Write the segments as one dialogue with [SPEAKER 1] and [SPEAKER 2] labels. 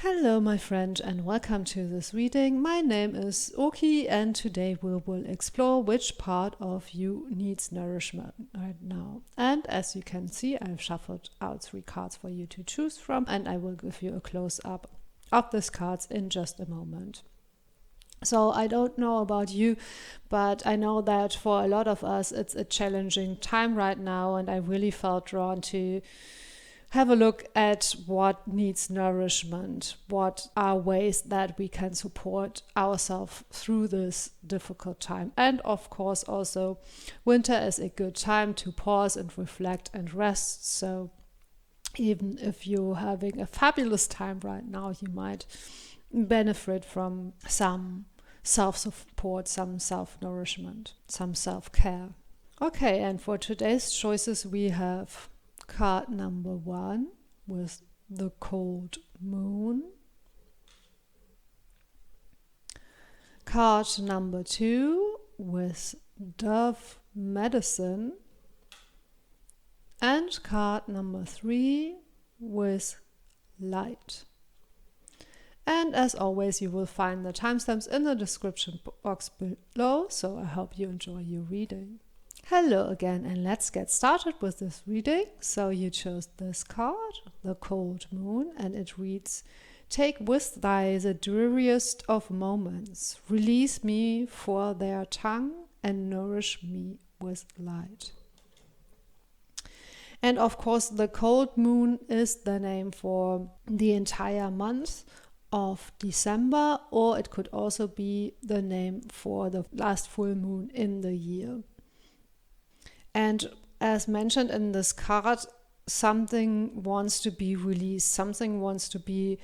[SPEAKER 1] Hello my friend and welcome to this reading. My name is Oki and today we will explore which part of you needs nourishment right now. And as you can see, I've shuffled out 3 cards for you to choose from and I will give you a close-up of these cards in just a moment. So I don't know about you, but I know that for a lot of us it's a challenging time right now, and I really felt drawn to have a look at what needs nourishment, what are ways that we can support ourselves through this difficult time. And of course also winter is a good time to pause and reflect and rest. So even if you're having a fabulous time right now, you might benefit from some self-support, some self-nourishment, some self-care. Okay, and for today's choices we have card number 1 with the cold moon, card number 2 with dove medicine, and card number 3 with light. And as always, you will find the timestamps in the description box below, so I hope you enjoy your reading. Hello again, and let's get started with this reading. So you chose this card, the cold moon, and it reads, "Take with thy the dreariest of moments, release me for their tongue, and nourish me with light." And of course, the cold moon is the name for the entire month of December, or it could also be the name for the last full moon in the year. And as mentioned in this card, something wants to be released, something wants to be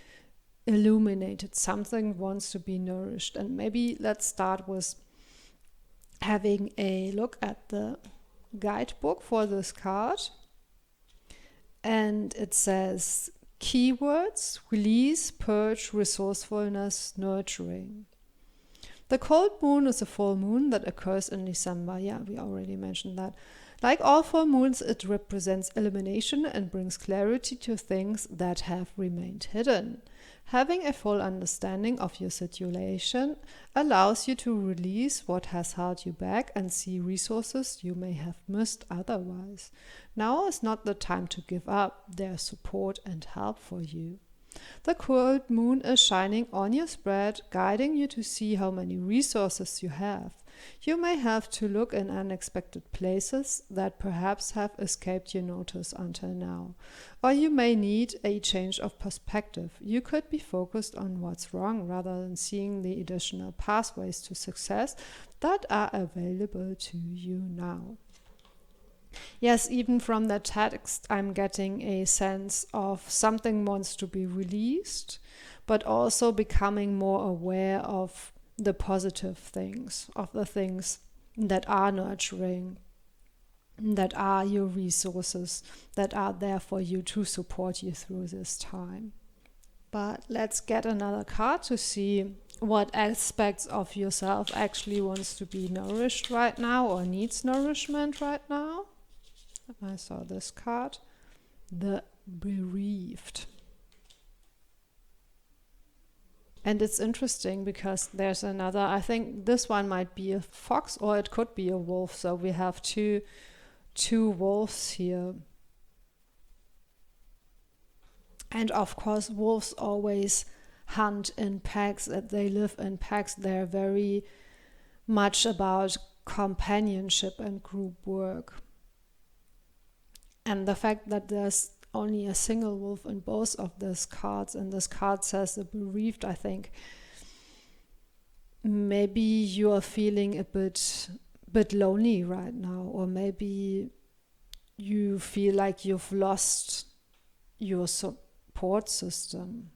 [SPEAKER 1] illuminated, something wants to be nourished. And maybe let's start with having a look at the guidebook for this card. And it says, keywords: release, purge, resourcefulness, nurturing. The cold moon is a full moon that occurs in December. Yeah, we already mentioned that. Like all full moons, it represents illumination and brings clarity to things that have remained hidden. Having a full understanding of your situation allows you to release what has held you back and see resources you may have missed otherwise. Now is not the time to give up. There's support and help for you. The cold moon is shining on your spread, guiding you to see how many resources you have. You may have to look in unexpected places that perhaps have escaped your notice until now. Or you may need a change of perspective. You could be focused on what's wrong rather than seeing the additional pathways to success that are available to you now. Yes, even from the text, I'm getting a sense of something wants to be released, but also becoming more aware of the positive things, of the things that are nurturing, that are your resources, that are there for you to support you through this time. But let's get another card to see what aspects of yourself actually wants to be nourished right now or needs nourishment right now. I saw this card, the bereaved. And it's interesting because there's another, I think this one might be a fox or it could be a wolf. So we have two wolves here. And of course, wolves always hunt in packs, that they live in packs. They're very much about companionship and group work. And the fact that there's only a single wolf in both of these cards, and this card says the bereaved, I think maybe you are feeling a bit lonely right now, or maybe you feel like you've lost your support system.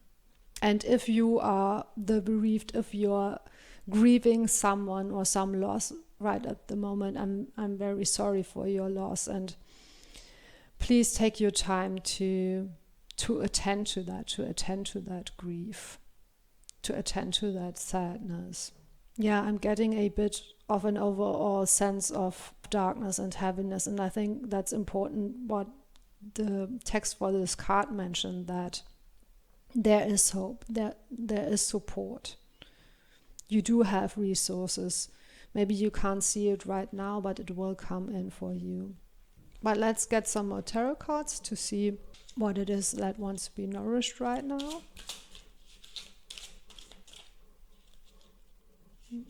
[SPEAKER 1] And if you are the bereaved, if you're grieving someone or some loss right at the moment, I'm very sorry for your loss, and please take your time to attend to that grief, to attend to that sadness. Yeah, I'm getting a bit of an overall sense of darkness and heaviness, and I think that's important what the text for this card mentioned, that there is hope, there is support. You do have resources. Maybe you can't see it right now, but it will come in for you. But let's get some more tarot cards to see what it is that wants to be nourished right now.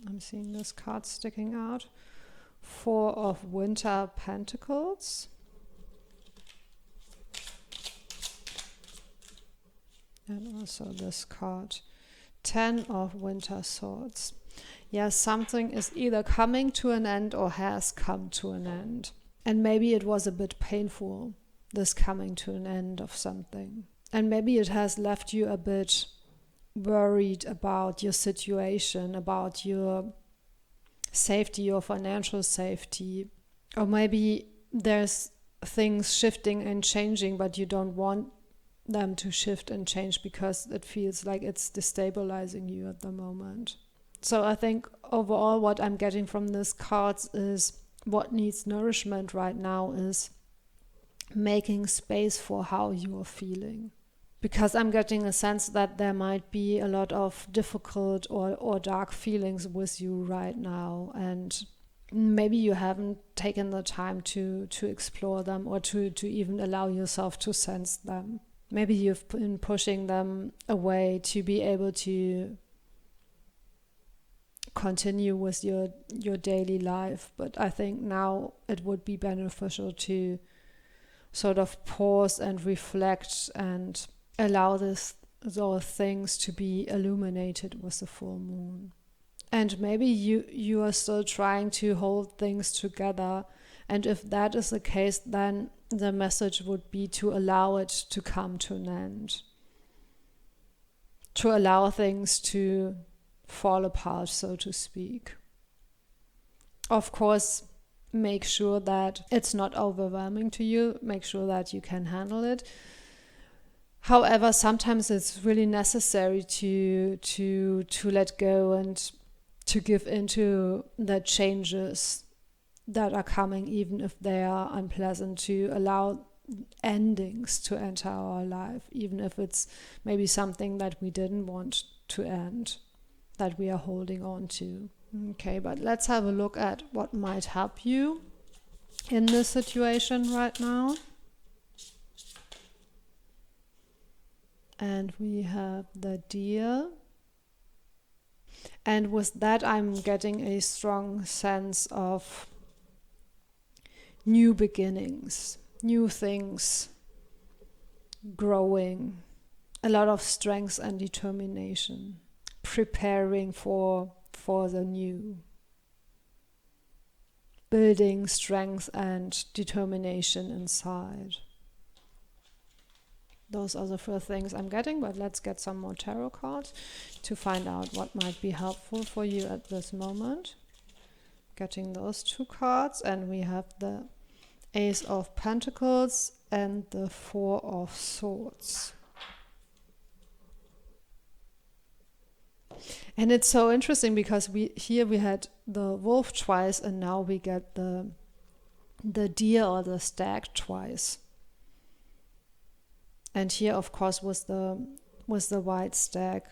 [SPEAKER 1] I'm seeing this card sticking out. 4 of Winter Pentacles. And also this card. 10 of Winter Swords. Yes, something is either coming to an end or has come to an end. And maybe it was a bit painful, this coming to an end of something. And maybe it has left you a bit worried about your situation, about your safety, your financial safety. Or maybe there's things shifting and changing, but you don't want them to shift and change because it feels like it's destabilizing you at the moment. So I think overall what I'm getting from this cards is what needs nourishment right now is making space for how you are feeling. Because I'm getting a sense that there might be a lot of difficult or dark feelings with you right now, and maybe you haven't taken the time to explore them or to even allow yourself to sense them. Maybe you've been pushing them away to be able to continue with your daily life. But I think now it would be beneficial to sort of pause and reflect and allow those things to be illuminated with the full moon. And maybe you are still trying to hold things together, and if that is the case, then the message would be to allow it to come to an end, to allow things to fall apart, so to speak. Of course, make sure that it's not overwhelming to you, make sure that you can handle it. However, sometimes it's really necessary to let go and to give into the changes that are coming, even if they are unpleasant, to allow endings to enter our life, even if it's maybe something that we didn't want to end, that we are holding on to. Okay, but let's have a look at what might help you in this situation right now. And we have the Deer. And with that, I'm getting a strong sense of new beginnings, new things, growing, a lot of strength and determination, preparing for the new, building strength and determination inside. Those are the first things I'm getting, but let's get some more tarot cards to find out what might be helpful for you at this moment. Getting those 2 cards, and we have the Ace of Pentacles and the 4 of Swords. And it's so interesting because we had the wolf twice, and now we get the deer or the stag twice. And here, of course, was the white stag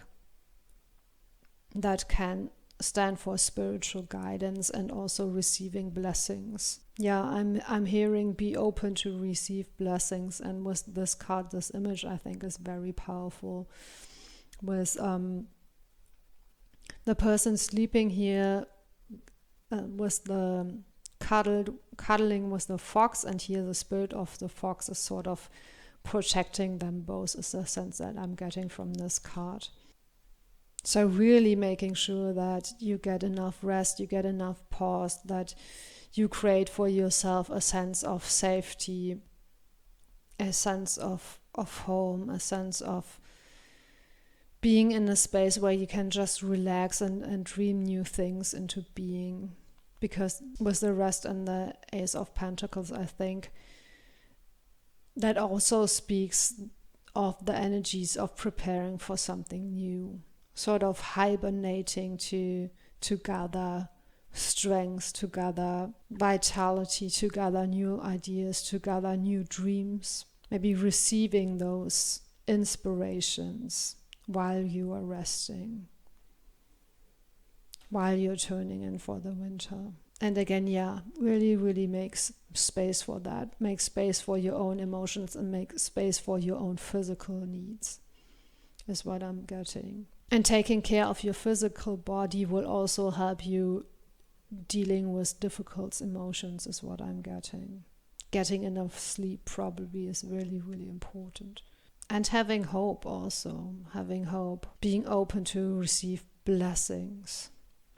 [SPEAKER 1] that can stand for spiritual guidance and also receiving blessings. Yeah, I'm hearing be open to receive blessings, and with this card, this image I think is very powerful. With the person sleeping here with the cuddling with the fox, and here the spirit of the fox is sort of protecting them both, is the sense that I'm getting from this card. So really making sure that you get enough rest, you get enough pause, that you create for yourself a sense of safety, a sense of home, a sense of being in a space where you can just relax and dream new things into being. Because with the rest and the Ace of Pentacles, I think that also speaks of the energies of preparing for something new, sort of hibernating to gather strength, to gather vitality, to gather new ideas, to gather new dreams, maybe receiving those inspirations while you are resting, while you're tuning in for the winter. And again, really, really make space for that. Make space for your own emotions and make space for your own physical needs, is what I'm getting. And taking care of your physical body will also help you dealing with difficult emotions, is what I'm getting. Getting enough sleep probably is really, really important. And having hope also. Having hope. Being open to receive blessings.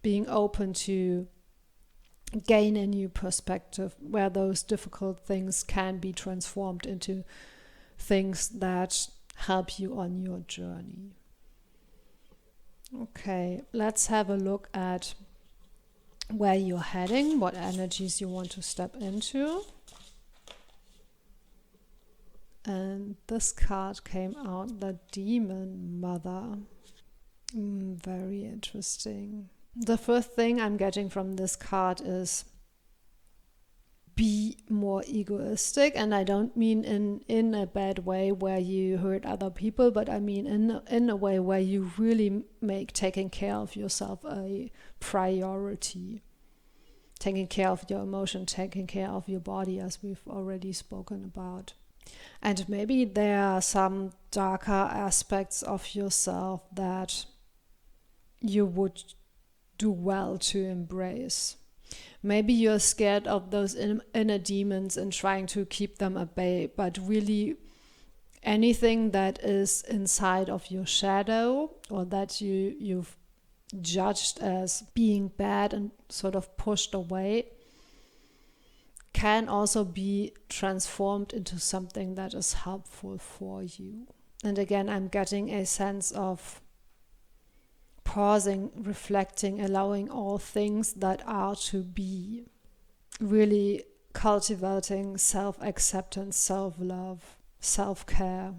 [SPEAKER 1] Being open to gain a new perspective where those difficult things can be transformed into things that help you on your journey. Okay, let's have a look at where you're heading, what energies you want to step into. And this card came out, the Demon Mother. Very interesting. The first thing I'm getting from this card is be more egoistic, and I don't mean in a bad way where you hurt other people, but I mean in a way where you really make taking care of yourself a priority. Taking care of your emotion, taking care of your body, as we've already spoken about. And maybe there are some darker aspects of yourself that you would do well to embrace. Maybe you're scared of those inner demons and trying to keep them at bay, but really anything that is inside of your shadow or that you've judged as being bad and sort of pushed away can also be transformed into something that is helpful for you. And again, I'm getting a sense of pausing, reflecting, allowing all things that are to be, really cultivating self-acceptance, self-love, self-care.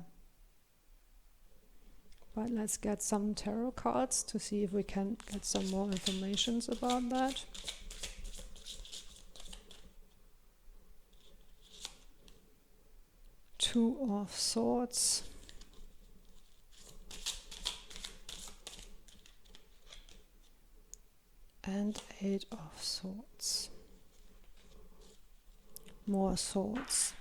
[SPEAKER 1] But let's get some tarot cards to see if we can get some more information about that. Two of Swords. And Eight of Swords. More swords.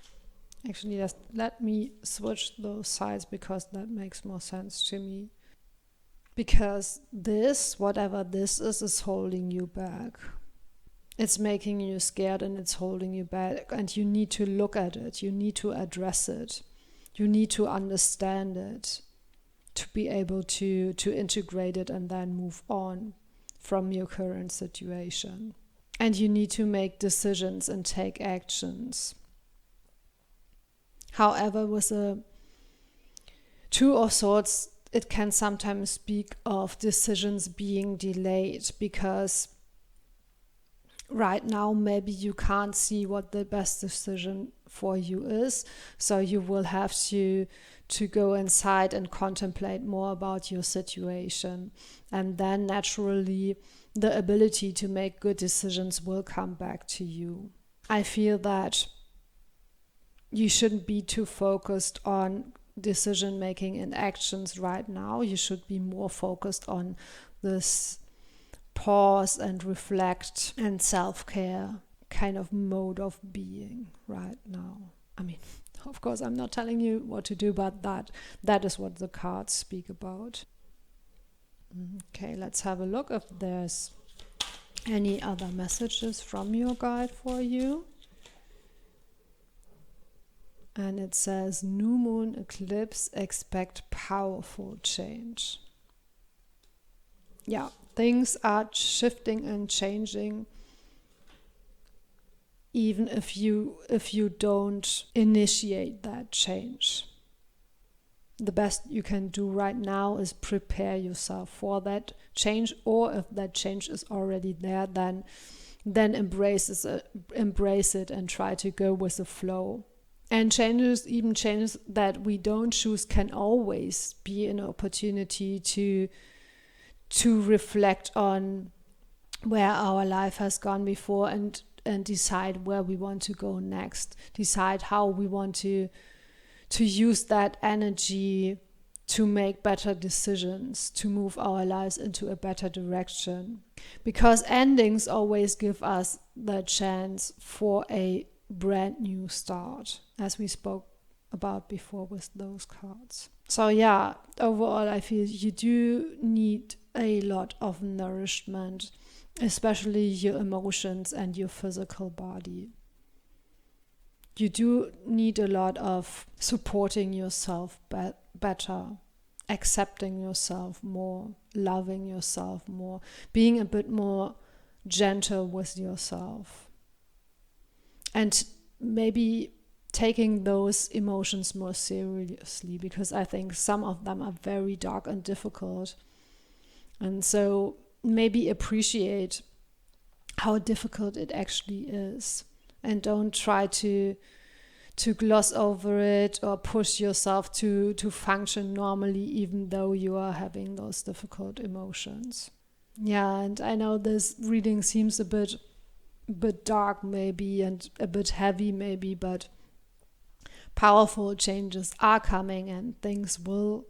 [SPEAKER 1] Actually, just let me switch those sides because that makes more sense to me. Because this, whatever this is holding you back. It's making you scared and it's holding you back. And you need to look at it. You need to address it. You need to understand it. To be able to integrate it and then move on from your current situation. And you need to make decisions and take actions. However, with a Two of Swords, it can sometimes speak of decisions being delayed because right now maybe you can't see what the best decision for you is. So you will have to go inside and contemplate more about your situation. And then naturally the ability to make good decisions will come back to you. I feel that you shouldn't be too focused on decision making and actions right now. You should be more focused on this pause and reflect and self-care kind of mode of being right now. I mean, of course, I'm not telling you what to do, but that is what the cards speak about. Okay, let's have a look if there's any other messages from your guide for you. And it says, new moon eclipse, expect powerful change. Yeah, things are shifting and changing, even if you don't initiate that change. The best you can do right now is prepare yourself for that change, or if that change is already there, then embrace it and try to go with the flow. And even changes that we don't choose, can always be an opportunity to reflect on where our life has gone before and decide where we want to go next. Decide how we want to use that energy to make better decisions, to move our lives into a better direction. Because endings always give us the chance for a brand new start, as we spoke about before with those cards. So yeah, overall I feel you do need a lot of nourishment, especially your emotions and your physical body. You do need a lot of supporting yourself better, accepting yourself more, loving yourself more, being a bit more gentle with yourself. And maybe taking those emotions more seriously, because I think some of them are very dark and difficult. And so maybe appreciate how difficult it actually is. And don't try to gloss over it or push yourself to function normally, even though you are having those difficult emotions. Yeah, and I know this reading seems a bit dark maybe and a bit heavy maybe, but powerful changes are coming and things will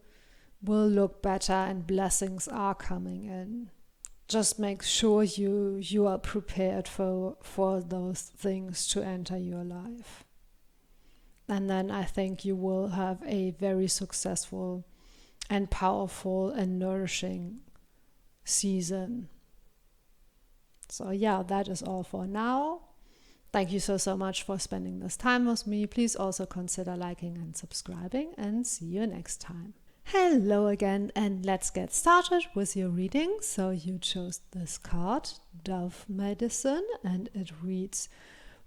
[SPEAKER 1] look better and blessings are coming in. Just make sure you are prepared for those things to enter your life. And then I think you will have a very successful and powerful and nourishing season. So yeah, that is all for now. Thank you so much for spending this time with me. Please also consider liking and subscribing, and see you next time. Hello again, and let's get started with your reading. So you chose this card, Dove Medicine, and it reads,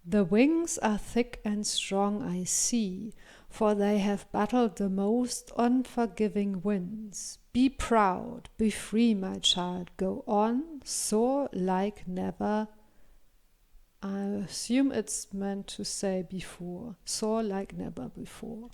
[SPEAKER 1] "The wings are thick and strong, I see, for they have battled the most unforgiving winds. Be proud, be free, my child, go on, soar like never." I assume it's meant to say before, soar like never before.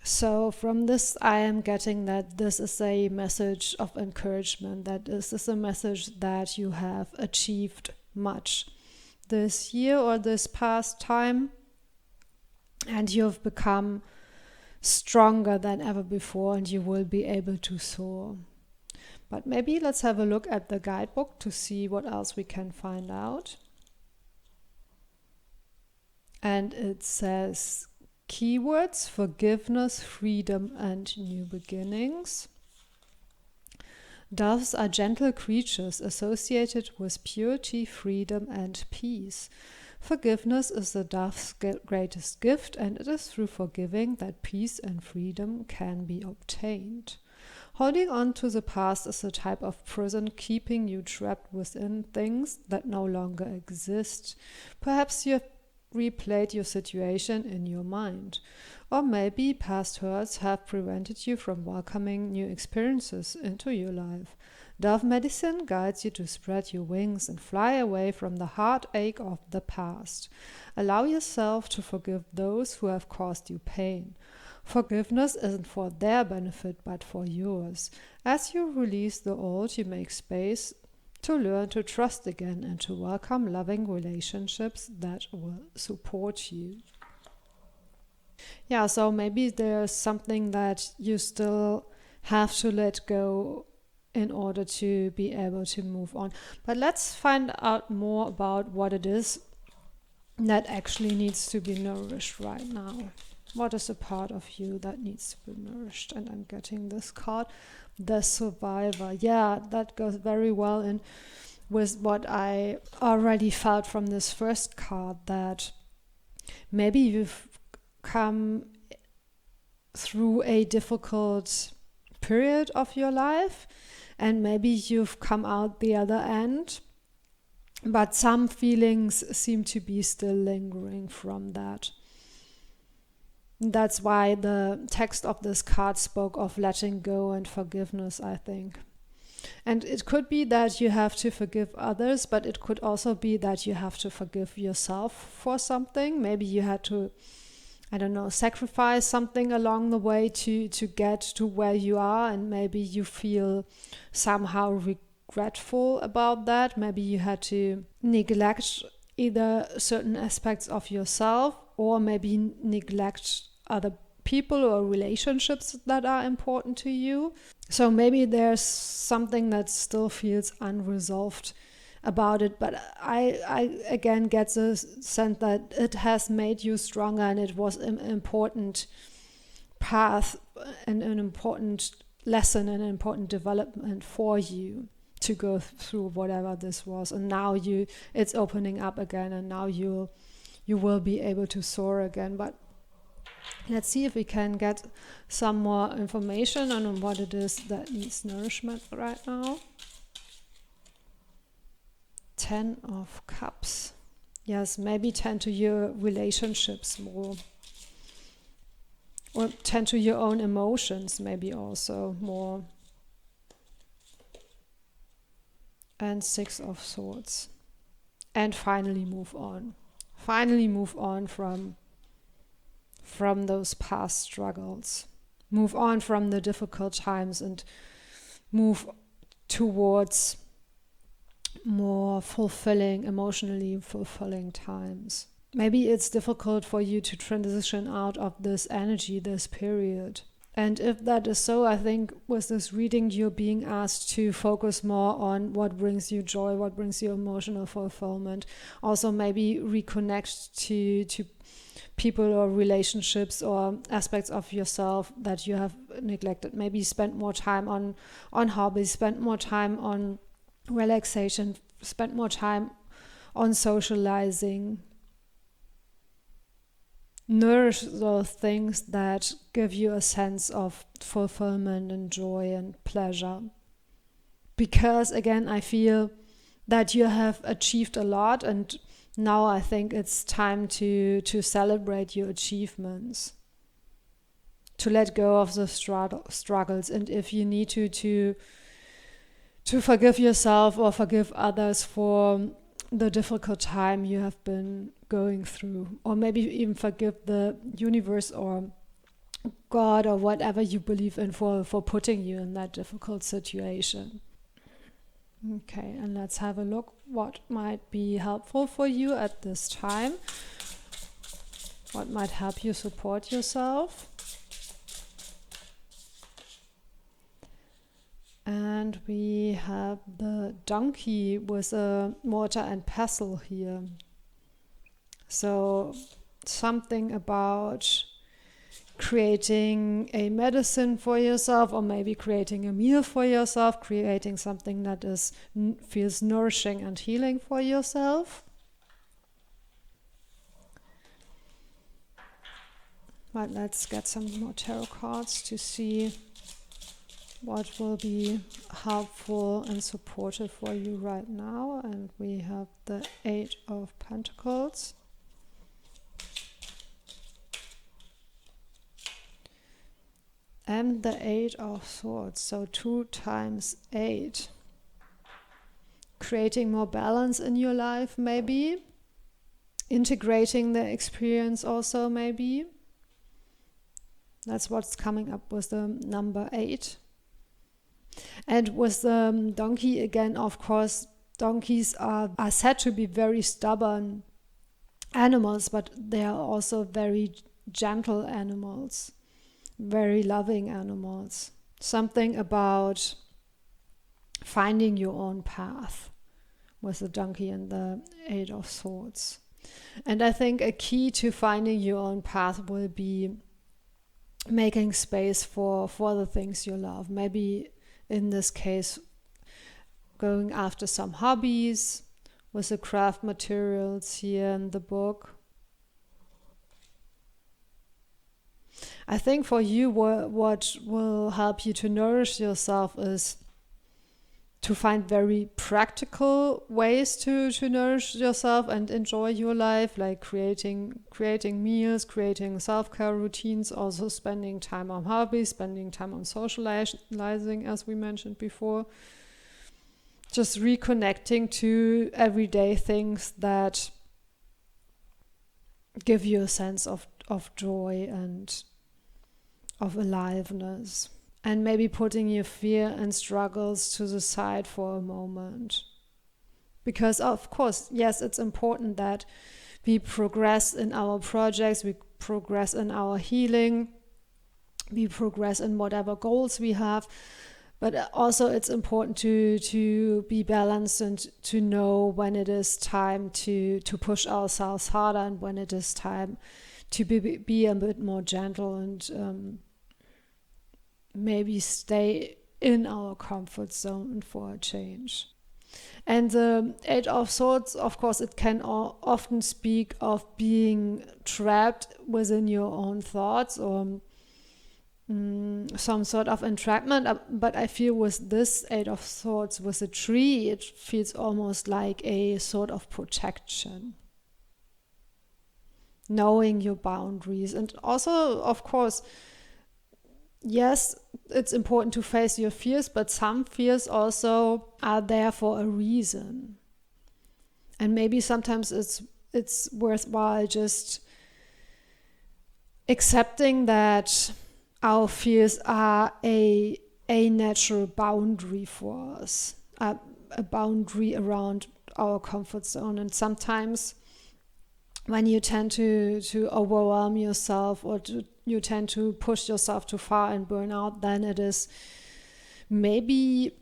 [SPEAKER 1] So from this, I am getting that this is a message of encouragement, that this is a message that you have achieved much this year or this past time, and you've become stronger than ever before, and you will be able to soar. But maybe let's have a look at the guidebook to see what else we can find out. And it says, keywords: forgiveness, freedom, and new beginnings. Doves are gentle creatures associated with purity, freedom, and peace. Forgiveness is the dove's greatest gift, and it is through forgiving that peace and freedom can be obtained. Holding on to the past is a type of prison, keeping you trapped within things that no longer exist. Perhaps you have replayed your situation in your mind. Or maybe past hurts have prevented you from welcoming new experiences into your life. Dove Medicine guides you to spread your wings and fly away from the heartache of the past. Allow yourself to forgive those who have caused you pain. Forgiveness isn't for their benefit, but for yours. As you release the old, you make space to learn to trust again and to welcome loving relationships that will support you. Yeah, so maybe there's something that you still have to let go in order to be able to move on. But let's find out more about what it is that actually needs to be nourished right now. What is a part of you that needs to be nourished? And I'm getting this card, the Survivor. Yeah, that goes very well in with what I already felt from this first card, that maybe you've come through a difficult period of your life and maybe you've come out the other end, but some feelings seem to be still lingering from that. That's why the text of this card spoke of letting go and forgiveness, I think. And it could be that you have to forgive others, but it could also be that you have to forgive yourself for something. Maybe you had to, sacrifice something along the way to get to where you are, and maybe you feel somehow regretful about that. Maybe you had to neglect either certain aspects of yourself or maybe neglect other people or relationships that are important to you. So maybe there's something that still feels unresolved about it, but I again get the sense that it has made you stronger, and it was an important path and an important lesson and an important development for you to go through whatever this was. And now it's opening up again, and now you will be able to soar again. But let's see if we can get some more information on what it is that needs nourishment right now. 10 of Cups. Yes, maybe tend to your relationships more. Or tend to your own emotions maybe also more. And 6 of Swords. And finally move on. Finally move on from those past struggles. Move on from the difficult times and move towards more fulfilling, emotionally fulfilling times. Maybe it's difficult for you to transition out of this energy, this period. And if that is so, I think with this reading, you're being asked to focus more on what brings you joy, what brings you emotional fulfillment. Also maybe reconnect to people or relationships or aspects of yourself that you have neglected. Maybe spend more time on hobbies, spend more time on relaxation, spend more time on socializing. Nourish those things that give you a sense of fulfillment and joy and pleasure. Because again, I feel that you have achieved a lot, and now I think it's time to celebrate your achievements, to let go of the struggles, and if you need to forgive yourself or forgive others for the difficult time you have been going through, or maybe even forgive the universe or God or whatever you believe in for putting you in that difficult situation. Okay, and let's have a look what might be helpful for you at this time. What might help you support yourself. And we have the donkey with a mortar and pestle here. So something about creating a medicine for yourself, or maybe creating a meal for yourself, creating something that feels nourishing and healing for yourself. But let's get some more tarot cards to see what will be helpful and supportive for you right now. And we have the 8 of Pentacles. And the 8 of Swords. So 2 times 8. Creating more balance in your life, maybe. Integrating the experience also, maybe. That's what's coming up with the number 8. And with the donkey, again, of course, donkeys are said to be very stubborn animals, but they are also very gentle animals, very loving animals. Something about finding your own path with the donkey and the 8 of Swords. And I think a key to finding your own path will be making space for the things you love. Maybe in this case, going after some hobbies with the craft materials here in the book. I think for you, what will help you to nourish yourself is to find very practical ways to nourish yourself and enjoy your life, like creating meals, creating self-care routines, also spending time on hobbies, spending time on socializing, as we mentioned before. Just reconnecting to everyday things that give you a sense of joy and of aliveness. And maybe putting your fear and struggles to the side for a moment. Because of course, yes, it's important that we progress in our projects, we progress in our healing, we progress in whatever goals we have. But also it's important to be balanced and to know when it is time to push ourselves harder and when it is time to be a bit more gentle and maybe stay in our comfort zone for a change. And the Eight of Swords, of course, it can often speak of being trapped within your own thoughts or some sort of entrapment. But I feel with this Eight of Swords, with a tree, it feels almost like a sort of protection. Knowing your boundaries. And also, of course, yes, it's important to face your fears, but some fears also are there for a reason. And maybe sometimes it's worthwhile just accepting that our fears are a natural boundary for us, a boundary around our comfort zone. And sometimes when you tend to overwhelm yourself or you tend to push yourself too far and burn out, then it is maybe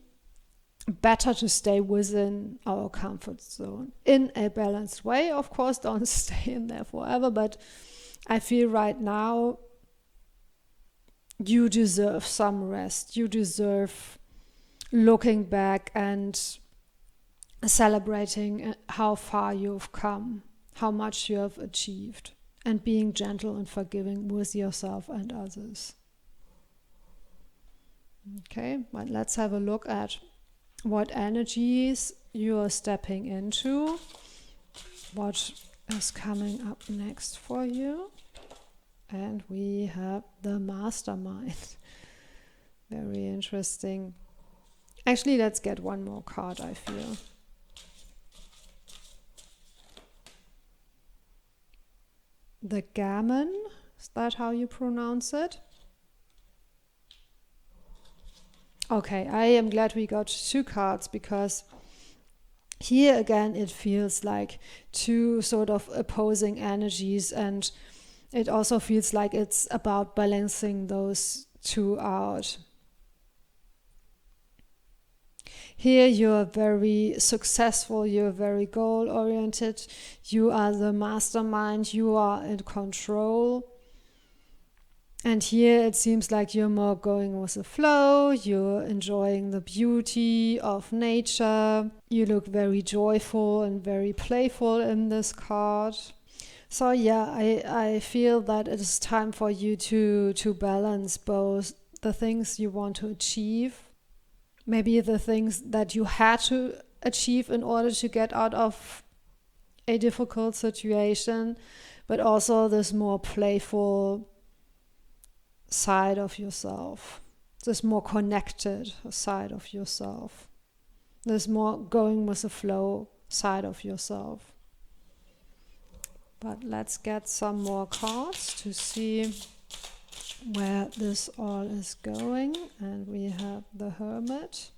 [SPEAKER 1] better to stay within our comfort zone in a balanced way. Of course, don't stay in there forever, but I feel right now you deserve some rest. You deserve looking back and celebrating how far you've come, how much you have achieved, and being gentle and forgiving with yourself and others. Okay, but let's have a look at what energies you are stepping into, what is coming up next for you. And we have the Mastermind. Very interesting. Actually, let's get one more card, I feel. The Gammon, is that how you pronounce it? Okay, I am glad we got two cards, because here again it feels like two sort of opposing energies, and it also feels like it's about balancing those two out. Here you're very successful, you're very goal-oriented, you are the mastermind, you are in control. And here it seems like you're more going with the flow, you're enjoying the beauty of nature, you look very joyful and very playful in this card. So yeah, I feel that it is time for you to balance both the things you want to achieve, maybe the things that you had to achieve in order to get out of a difficult situation, but also this more playful side of yourself, this more connected side of yourself, this more going with the flow side of yourself. But let's get some more cards to see where this all is going. And we have the Hermit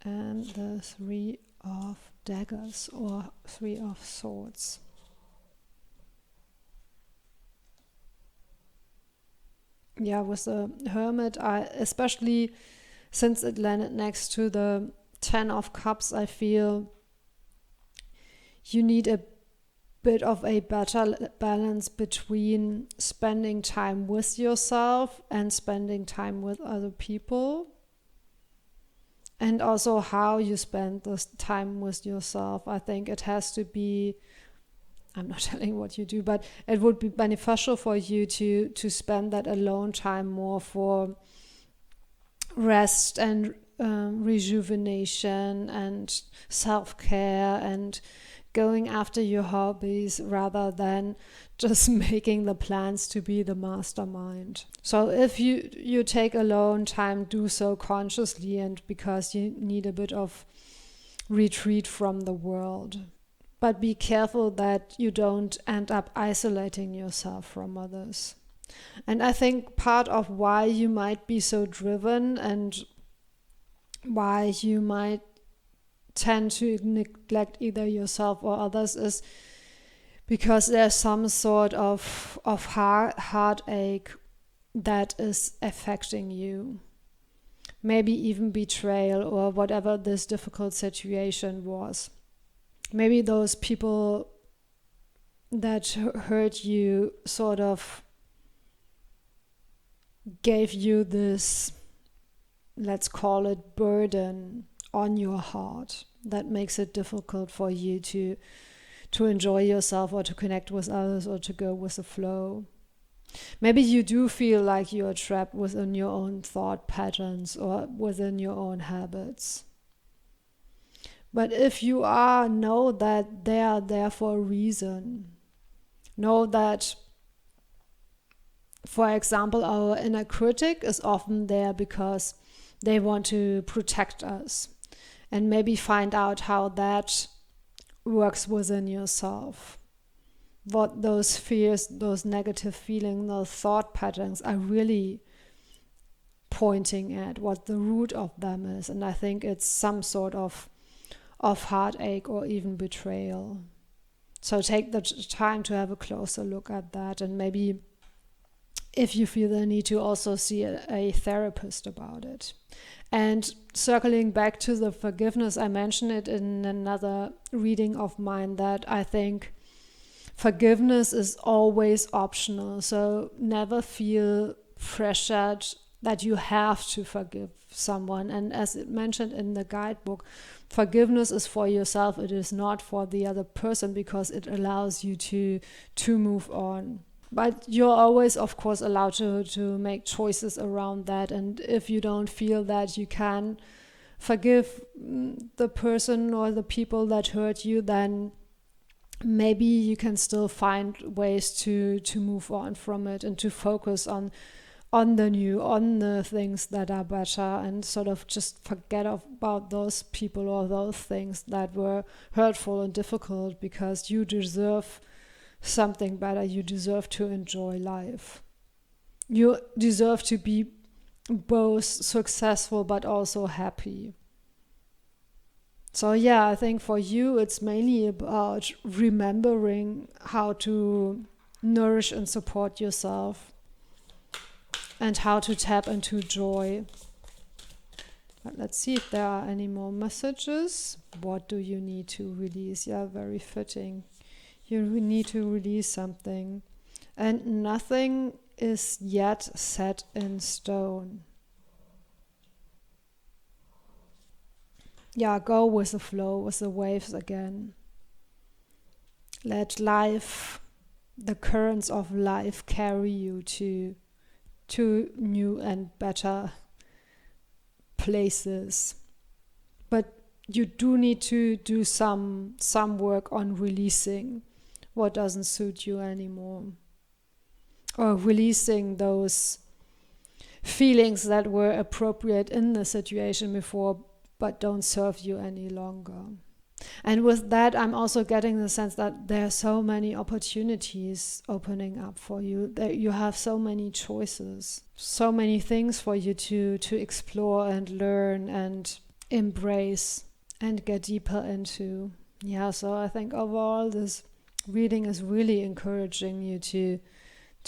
[SPEAKER 1] and the Three of Daggers, or Three of Swords. Yeah, with the Hermit, especially since it landed next to the Ten of Cups, I feel you need a bit of a better balance between spending time with yourself and spending time with other people, and also how you spend this time with yourself. I think it has to be, I'm not telling what you do, but it would be beneficial for you to spend that alone time more for rest and rejuvenation and self-care and going after your hobbies, rather than just making the plans to be the mastermind. So if you take alone time, do so consciously and because you need a bit of retreat from the world. But be careful that you don't end up isolating yourself from others. And I think part of why you might be so driven and why you might tend to neglect either yourself or others is because there's some sort of heartache that is affecting you. Maybe even betrayal or whatever this difficult situation was. Maybe those people that hurt you sort of gave you this, let's call it, burden on your heart that makes it difficult for you to enjoy yourself or to connect with others or to go with the flow. Maybe you do feel like you are trapped within your own thought patterns or within your own habits. But if you are, know that they are there for a reason. Know that, for example, our inner critic is often there because they want to protect us, and maybe find out how that works within yourself. What those fears, those negative feelings, those thought patterns are really pointing at, what the root of them is. And I think it's some sort of heartache or even betrayal. So take the time to have a closer look at that, and maybe if you feel the need to, also see a therapist about it. And circling back to the forgiveness, I mentioned it in another reading of mine that I think forgiveness is always optional. So never feel pressured that you have to forgive someone. And as it mentioned in the guidebook, forgiveness is for yourself. It is not for the other person, because it allows you to move on. But you're always, of course, allowed to make choices around that. And if you don't feel that you can forgive the person or the people that hurt you, then maybe you can still find ways to move on from it and to focus on the new, on the things that are better, and sort of just forget about those people or those things that were hurtful and difficult, because you deserve something better. You deserve to enjoy life. You deserve to be both successful but also happy. So yeah, I think for you it's mainly about remembering how to nourish and support yourself and how to tap into joy. But let's see if there are any more messages. What do you need to release? Yeah, very fitting. You need to release something, and nothing is yet set in stone. Yeah, go with the flow, with the waves again. Let life, the currents of life, carry you to new and better places. But you do need to do some work on releasing what doesn't suit you anymore, or releasing those feelings that were appropriate in the situation before but don't serve you any longer. And with that, I'm also getting the sense that there are so many opportunities opening up for you, that you have so many choices, so many things for you to explore and learn and embrace and get deeper into. Yeah, so I think overall this reading is really encouraging you to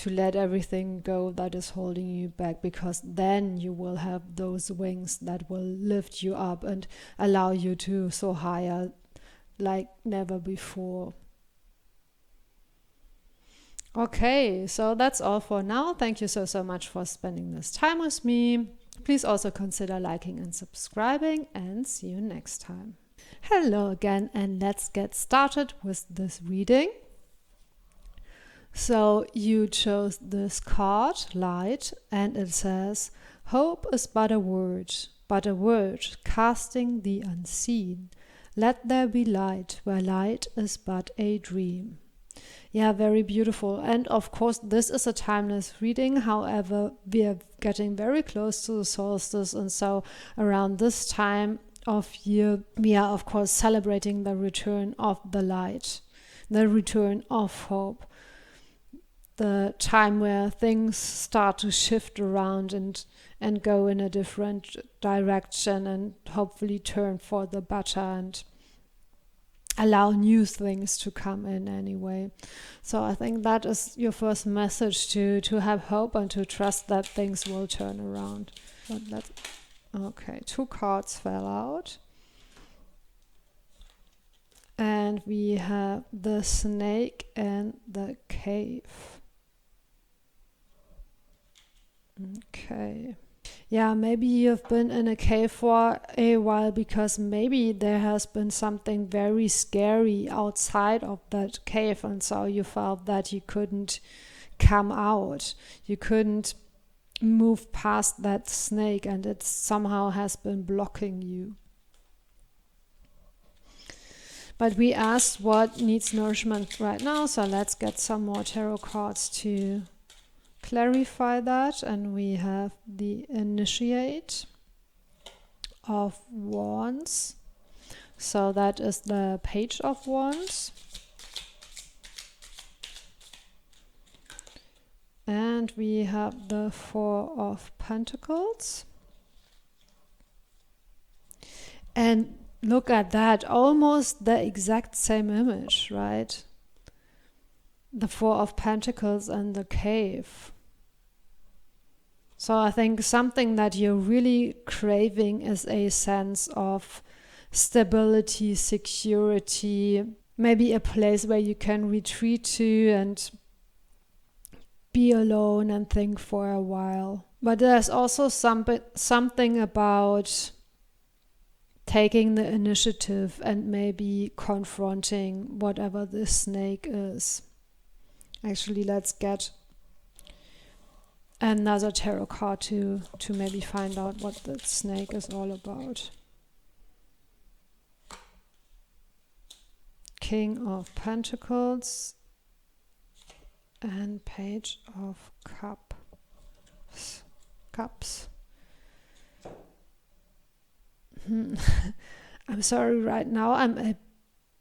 [SPEAKER 1] let everything go that is holding you back, because then you will have those wings that will lift you up and allow you to soar higher like never before. Okay, so that's all for now. Thank you so much for spending this time with me. Please also consider liking and subscribing, and see you next time. Hello again, and let's get started with this reading. So you chose this card, Light, and it says, hope is but a word casting the unseen. Let there be light where light is but a dream. Yeah, very beautiful. And of course, this is a timeless reading. However, we are getting very close to the solstice, and so around this time of year, we are of course celebrating the return of the light, the return of hope. the time where things start to shift around and go in a different direction and hopefully turn for the better and allow new things to come in anyway. So I think that is your first message, to have hope and to trust that things will turn around. But okay, 2 cards fell out. And we have the snake and the cave. Okay. Yeah, maybe you've been in a cave for a while because maybe there has been something very scary outside of that cave, and so you felt that you couldn't come out. You couldn't move past that snake, and it somehow has been blocking you. But we asked what needs nourishment right now, so let's get some more tarot cards to clarify that. And we have the Initiate of Wands. So that is the Page of Wands. And we have the Four of Pentacles. And look at that, almost the exact same image, right? The Four of Pentacles and the cave. So I think something that you're really craving is a sense of stability, security, maybe a place where you can retreat to and be alone and think for a while. But there's also something about taking the initiative and maybe confronting whatever this snake is. Actually, let's get another tarot card to maybe find out what the snake is all about. King of Pentacles and Page of Cups. I'm sorry, right now I'm a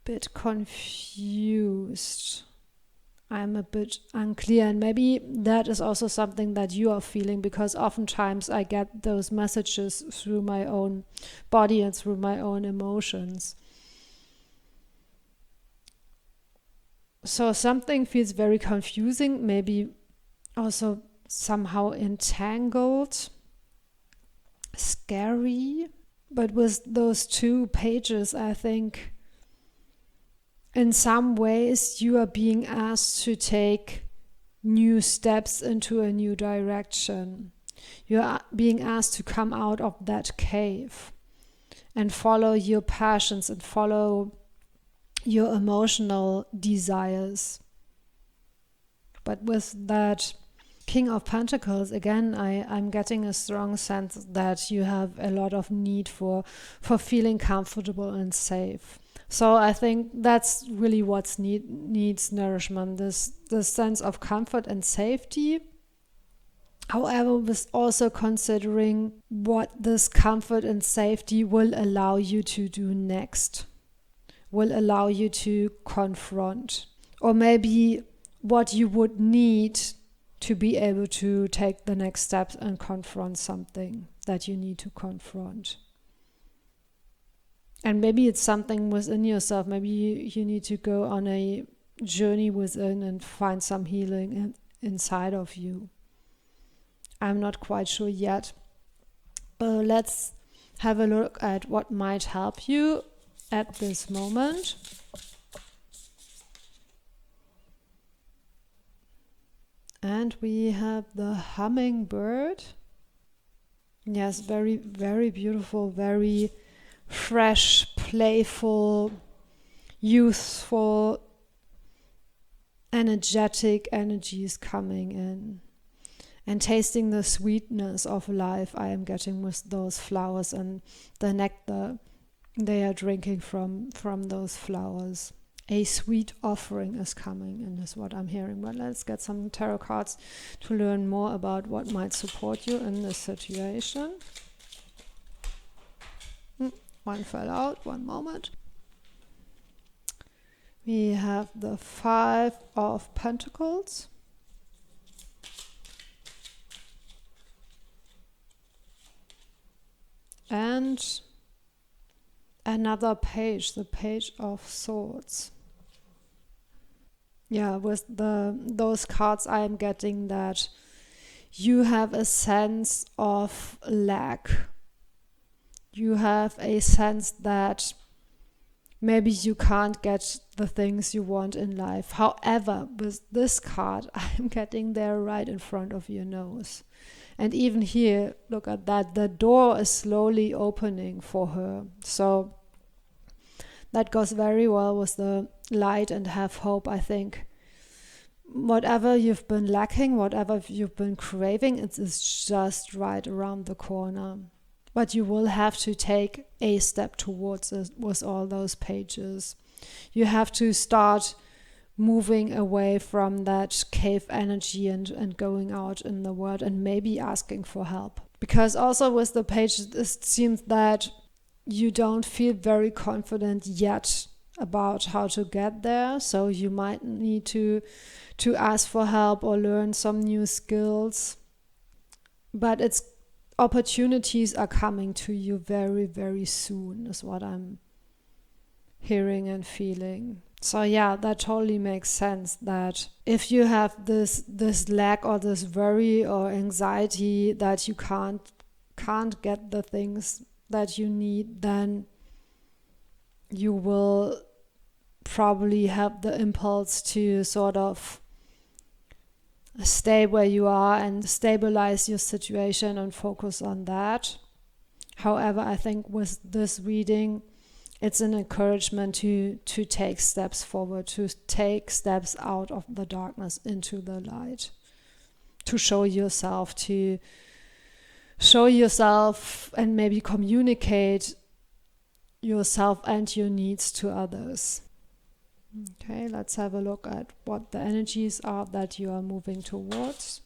[SPEAKER 1] bit confused. I'm a bit unclear, and maybe that is also something that you are feeling, because oftentimes I get those messages through my own body and through my own emotions. So something feels very confusing, maybe also somehow entangled, scary. But with those 2 pages, I think in some ways you are being asked to take new steps into a new direction. You are being asked to come out of that cave and follow your passions and follow your emotional desires. But with that King of Pentacles, again, I'm getting a strong sense that you have a lot of need for feeling comfortable and safe. So I think that's really what needs nourishment, this sense of comfort and safety. However, with also considering what this comfort and safety will allow you to do next, will allow you to confront, or maybe what you would need to be able to take the next steps and confront something that you need to confront. And maybe it's something within yourself. Maybe you need to go on a journey within and find some healing inside of you. I'm not quite sure yet. Let's have a look at what might help you at this moment. And we have the hummingbird. Yes, very, very beautiful, very fresh, playful, youthful, energetic energies coming in. And tasting the sweetness of life I am getting with those flowers and the nectar they are drinking from those flowers. A sweet offering is coming, and is what I'm hearing. But let's get some tarot cards to learn more about what might support you in this situation. One fell out, one moment. We have the Five of Pentacles. And another page, the Page of Swords. Yeah, with those cards I'm getting that you have a sense of lack. You have a sense that maybe you can't get the things you want in life. However, with this card, I'm getting there right in front of your nose. And even here, look at that, the door is slowly opening for her. So that goes very well with the light and have hope, I think. Whatever you've been lacking, whatever you've been craving, it is just right around the corner. But you will have to take a step towards it with all those pages. You have to start moving away from that cave energy and going out in the world and maybe asking for help. Because also with the pages, it seems that you don't feel very confident yet about how to get there. So you might need to ask for help or learn some new skills. But it's opportunities are coming to you very, very soon is what I'm hearing and feeling. So yeah, that totally makes sense that if you have this lack or this worry or anxiety that you can't get the things that you need, then you will probably have the impulse to sort of stay where you are and stabilize your situation and focus on that. However, I think with this reading, it's an encouragement to take steps forward, to take steps out of the darkness into the light, to show yourself and maybe communicate yourself and your needs to others. Okay, let's have a look at what the energies are that you are moving towards.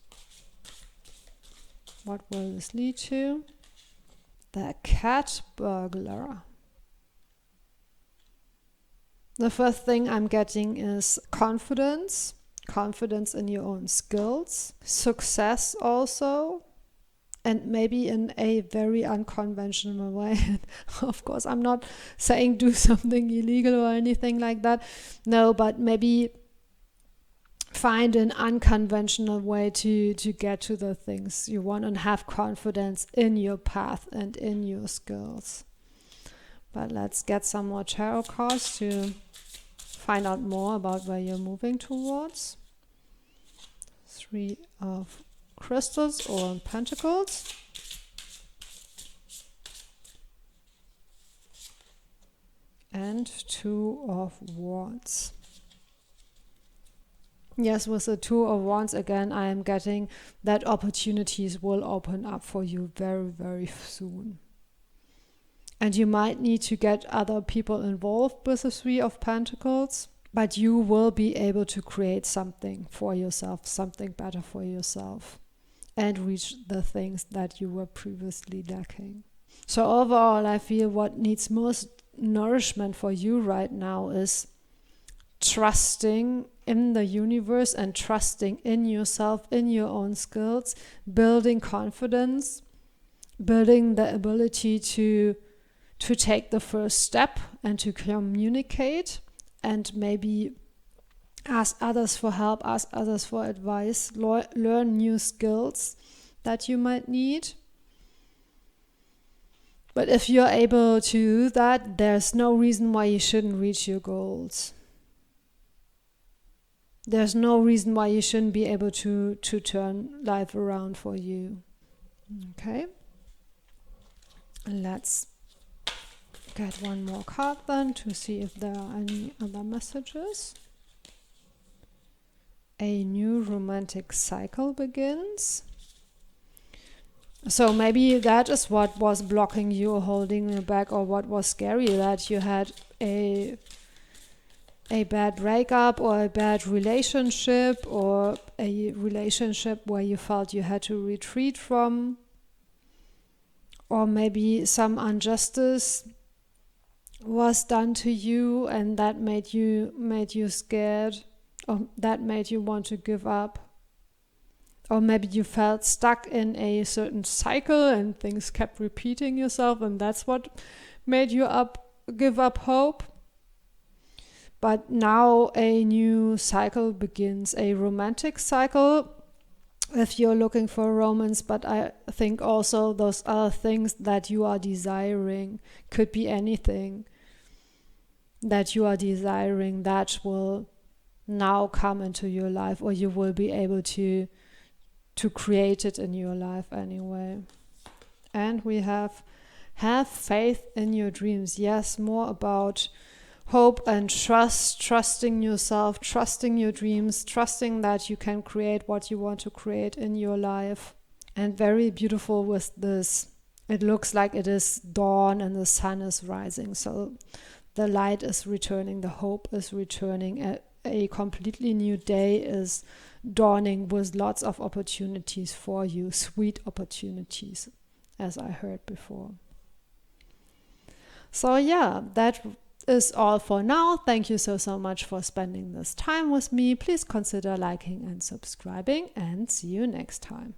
[SPEAKER 1] What will this lead to? The cat burglar. The first thing I'm getting is confidence in your own skills, success also, and maybe in a very unconventional way. Of course, I'm not saying do something illegal or anything like that. No, but maybe find an unconventional way to get to the things you want and have confidence in your path and in your skills. But let's get some more tarot cards to find out more about where you're moving towards. 3 of Crystals or Pentacles. And 2 of Wands. Yes, with the 2 of Wands again, I am getting that opportunities will open up for you very, very soon. And you might need to get other people involved with the 3 of Pentacles, but you will be able to create something for yourself, something better for yourself, and reach the things that you were previously lacking. So overall, I feel what needs most nourishment for you right now is trusting in the universe and trusting in yourself, in your own skills, building confidence, building the ability to take the first step and to communicate and maybe ask others for help, ask others for advice, learn new skills that you might need. But if you're able to do that, there's no reason why you shouldn't reach your goals. There's no reason why you shouldn't be able to turn life around for you. Okay. Let's get one more card then to see if there are any other messages. A new romantic cycle begins. So maybe that is what was blocking you or holding you back, or what was scary, that you had a bad breakup or a bad relationship, or a relationship where you felt you had to retreat from, or maybe some injustice was done to you and that made you scared, or that made you want to give up. or maybe you felt stuck in a certain cycle and things kept repeating yourself, and that's what made you give up hope. But now a new cycle begins, a romantic cycle, if you're looking for romance. But I think also those other things that you are desiring, could be anything that you are desiring, that will now come into your life, or you will be able to create it in your life anyway. And we have faith in your dreams. Yes, more about hope and trust, trusting yourself, trusting your dreams, trusting that you can create what you want to create in your life. And very beautiful with this, it looks like it is dawn and the sun is rising. So the light is returning, the hope is returning, a completely new day is dawning with lots of opportunities for you, sweet opportunities, as I heard before. So yeah, that is all for now. Thank you so much for spending this time with me. Please consider liking and subscribing, and see you next time.